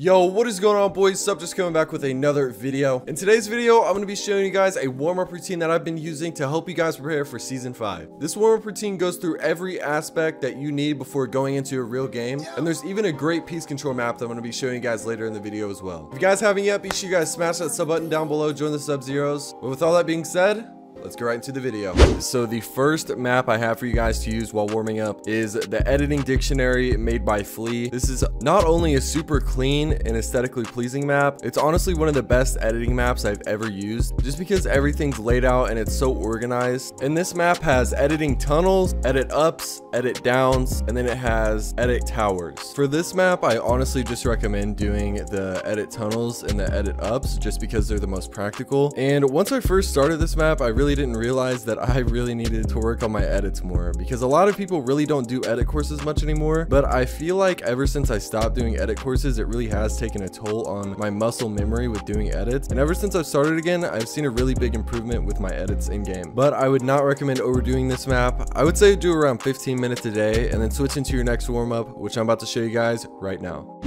Yo, what is going on, boys? Just coming back with another video. In today's video, I'm going to be showing you guys a warm-up routine that I've been using to help you guys prepare for season 5. This warm-up routine goes through every aspect that you need before going into a real game, and there's even a great piece control map that I'm going to be showing you guys later in the video as well. If you guys haven't yet, be sure you guys smash that sub button down below, join the Sub-Zeros. But with all that being said, let's go right into the video. So the first map I have for you guys to use while warming up is the editing dictionary made by Flea. This is not only a super clean and aesthetically pleasing map, it's honestly one of the best editing maps I've ever used, just because everything's laid out and it's so organized. And this map has editing tunnels, edit ups, edit downs, and then it has edit towers. For this map, I honestly just recommend doing the edit tunnels and the edit ups just because they're the most practical. And once I first started this map, I really didn't realize that I really needed to work on my edits more, because a lot of people really don't do edit courses much anymore, but I feel like ever since I stopped doing edit courses, it really has taken a toll on my muscle memory with doing edits. And ever since I've started again, I've seen a really big improvement with my edits in game. But I would not recommend overdoing this map. I would say do around 15 minutes a day and then switch into your next warm-up, which I'm about to show you guys right now.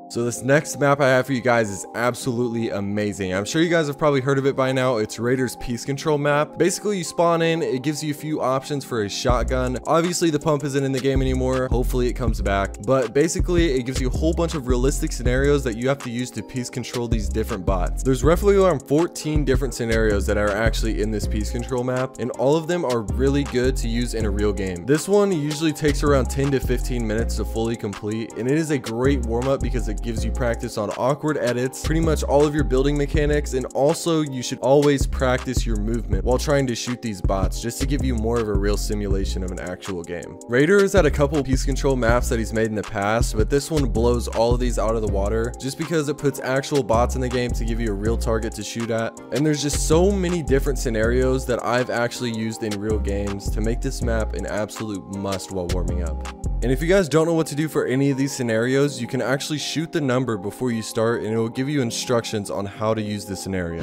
So this next map I have for you guys is absolutely amazing. I'm sure you guys have probably heard of it by now. It's Raiders Peace Control map. Basically, you spawn in, it gives you a few options for a shotgun. Obviously, the pump isn't in the game anymore. Hopefully it comes back. But basically, it gives you a whole bunch of realistic scenarios that you have to use to peace control these different bots. There's roughly around 14 different scenarios that are actually in this peace control map, and all of them are really good to use in a real game. This one usually takes around 10 to 15 minutes to fully complete, and it is a great warm-up because it gives you practice on awkward edits, pretty much all of your building mechanics, and also you should always practice your movement while trying to shoot these bots just to give you more of a real simulation of an actual game. Raider has had a couple peace control maps that he's made in the past, but this one blows all of these out of the water just because it puts actual bots in the game to give you a real target to shoot at. And there's just so many different scenarios that I've actually used in real games to make this map an absolute must while warming up. And if you guys don't know what to do for any of these scenarios, you can actually shoot the number before you start and it will give you instructions on how to use the scenario.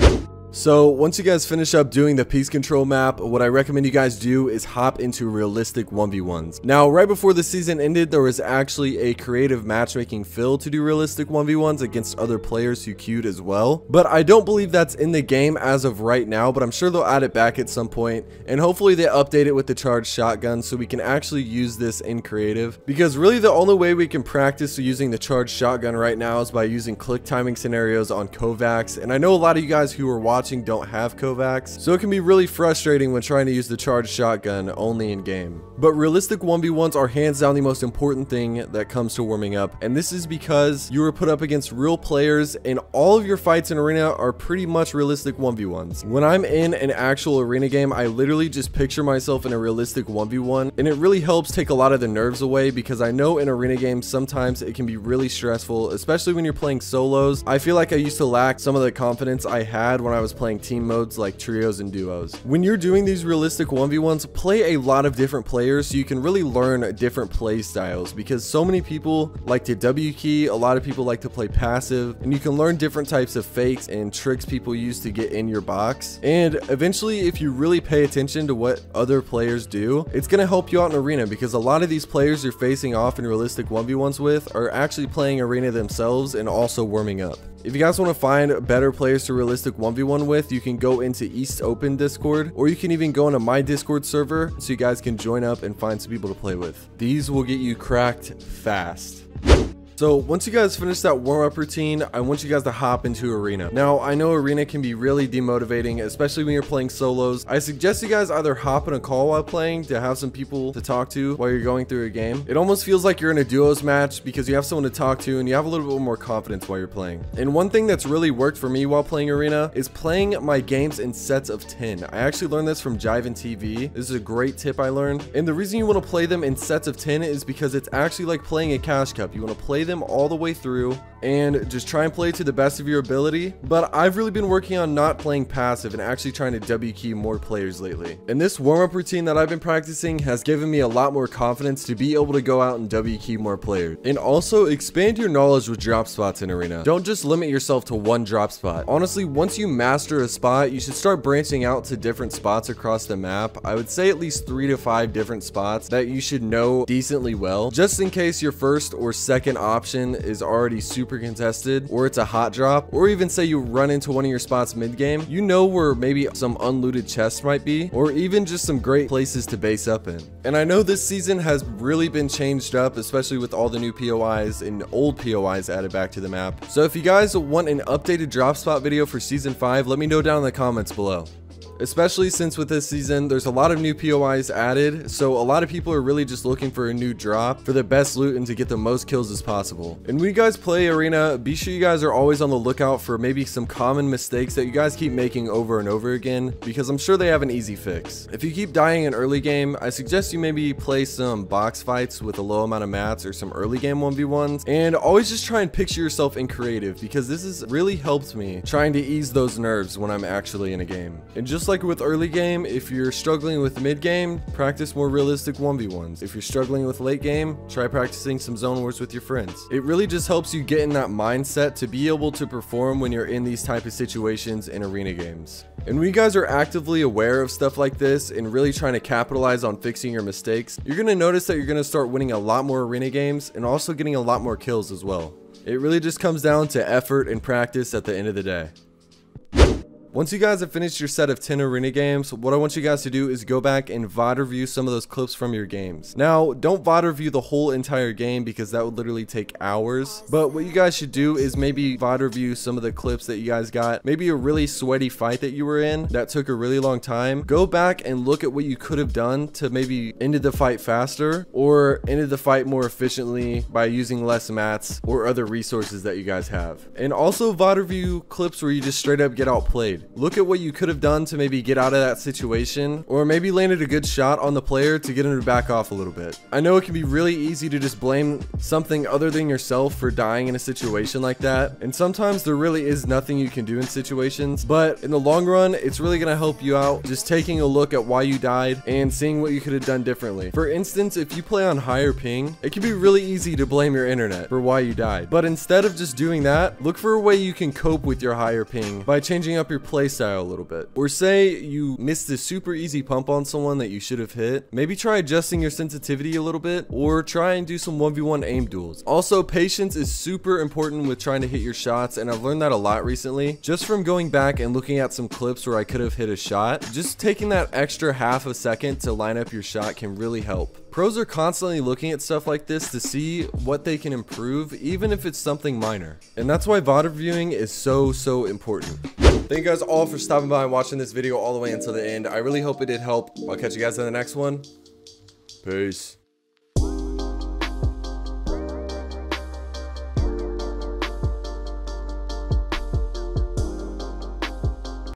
So once you guys finish up doing the peace control map, what I recommend you guys do is hop into realistic 1v1s. Now, right before the season ended, there was actually a creative matchmaking fill to do realistic 1v1s against other players who queued as well. But I don't believe that's in the game as of right now, but I'm sure they'll add it back at some point. And hopefully they update it with the charged shotgun so we can actually use this in creative. Because really the only way we can practice using the charged shotgun right now is by using click timing scenarios on Kovacs. And I know a lot of you guys who are watching don't have Kovacs, so it can be really frustrating when trying to use the charged shotgun only in game. But realistic 1v1s are hands down the most important thing that comes to warming up, and this is because you are put up against real players and all of your fights in arena are pretty much realistic 1v1s. When I'm in an actual arena game, I literally just picture myself in a realistic 1v1, and it really helps take a lot of the nerves away, because I know in arena games sometimes it can be really stressful, especially when you're playing solos. I feel like I used to lack some of the confidence I had when I was playing team modes like trios and duos. When you're doing these realistic 1v1s, play a lot of different players so you can really learn different play styles, because so many people like to W key, a lot of people like to play passive, and you can learn different types of fakes and tricks people use to get in your box. And eventually, if you really pay attention to what other players do, it's going to help you out in arena, because a lot of these players you're facing off in realistic 1v1s with are actually playing arena themselves and also warming up. If you guys want to find better players to realistic 1v1 with, you can go into East Open Discord, or you can even go into my Discord server so you guys can join up and find some people to play with. These will get you cracked fast. So once you guys finish that warm-up routine, I want you guys to hop into arena. Now, I know arena can be really demotivating, especially when you're playing solos. I suggest you guys either hop in a call while playing to have some people to talk to while you're going through a game. It almost feels like you're in a duos match because you have someone to talk to and you have a little bit more confidence while you're playing. And one thing that's really worked for me while playing arena is playing my games in sets of 10. I actually learned this from Jive and TV. This is a great tip I learned. And the reason you want to play them in sets of 10 is because it's actually like playing a cash cup. You want to play them all the way through and just try and play to the best of your ability. But I've really been working on not playing passive and actually trying to W key more players lately. And this warm-up routine that I've been practicing has given me a lot more confidence to be able to go out and W key more players. And also expand your knowledge with drop spots in arena. Don't just limit yourself to one drop spot. Honestly, once you master a spot, you should start branching out to different spots across the map. I would say at least 3 to 5 different spots that you should know decently well, just in case your first or second option option is already super contested, or it's a hot drop, or even say you run into one of your spots mid-game, you know where maybe some unlooted chests might be, or even just some great places to base up in. And I know this season has really been changed up, especially with all the new POIs and old POIs added back to the map. So if you guys want an updated drop spot video for season 5, let me know down in the comments below. Especially since with this season, there's a lot of new POIs added, so a lot of people are really just looking for a new drop for the best loot and to get the most kills as possible. And when you guys play Arena, be sure you guys are always on the lookout for maybe some common mistakes that you guys keep making over and over again, because I'm sure they have an easy fix. If you keep dying in early game, I suggest you maybe play some box fights with a low amount of mats or some early game 1v1s, and always just try and picture yourself in creative, because this has really helped me trying to ease those nerves when I'm actually in a game. And just like with early game, if you're struggling with mid game, practice more realistic 1v1s. If you're struggling with late game, try practicing some zone wars with your friends. It really just helps you get in that mindset to be able to perform when you're in these type of situations in arena games. And when you guys are actively aware of stuff like this and really trying to capitalize on fixing your mistakes, you're going to notice that you're going to start winning a lot more arena games and also getting a lot more kills as well. It really just comes down to effort and practice at the end of the day. Once you guys have finished your set of 10 arena games, what I want you guys to do is go back and VOD review some of those clips from your games. Now, don't VOD review the whole entire game because that would literally take hours. But what you guys should do is maybe VOD review some of the clips that you guys got. Maybe a really sweaty fight that you were in that took a really long time. Go back and look at what you could have done to maybe ended the fight faster or ended the fight more efficiently by using less mats or other resources that you guys have. And also VOD review clips where you just straight up get outplayed. Look at what you could have done to maybe get out of that situation, or maybe landed a good shot on the player to get him to back off a little bit. I know it can be really easy to just blame something other than yourself for dying in a situation like that, and sometimes there really is nothing you can do in situations, but in the long run, it's really going to help you out just taking a look at why you died and seeing what you could have done differently. For instance, if you play on higher ping, it can be really easy to blame your internet for why you died, but instead of just doing that, look for a way you can cope with your higher ping by changing up your play style a little bit. Or say you missed this super easy pump on someone that you should have hit, maybe try adjusting your sensitivity a little bit, or try and do some 1v1 aim duels. Also, patience is super important with trying to hit your shots, and I've learned that a lot recently just from going back and looking at some clips where I could have hit a shot. Just taking that extra half a second to line up your shot can really help. Pros are constantly looking at stuff like this to see what they can improve, even if it's something minor. And that's why VOD reviewing is so important. Thank you guys all for stopping by and watching this video all the way until the end. I really hope it did help. I'll catch you guys in the next one. Peace.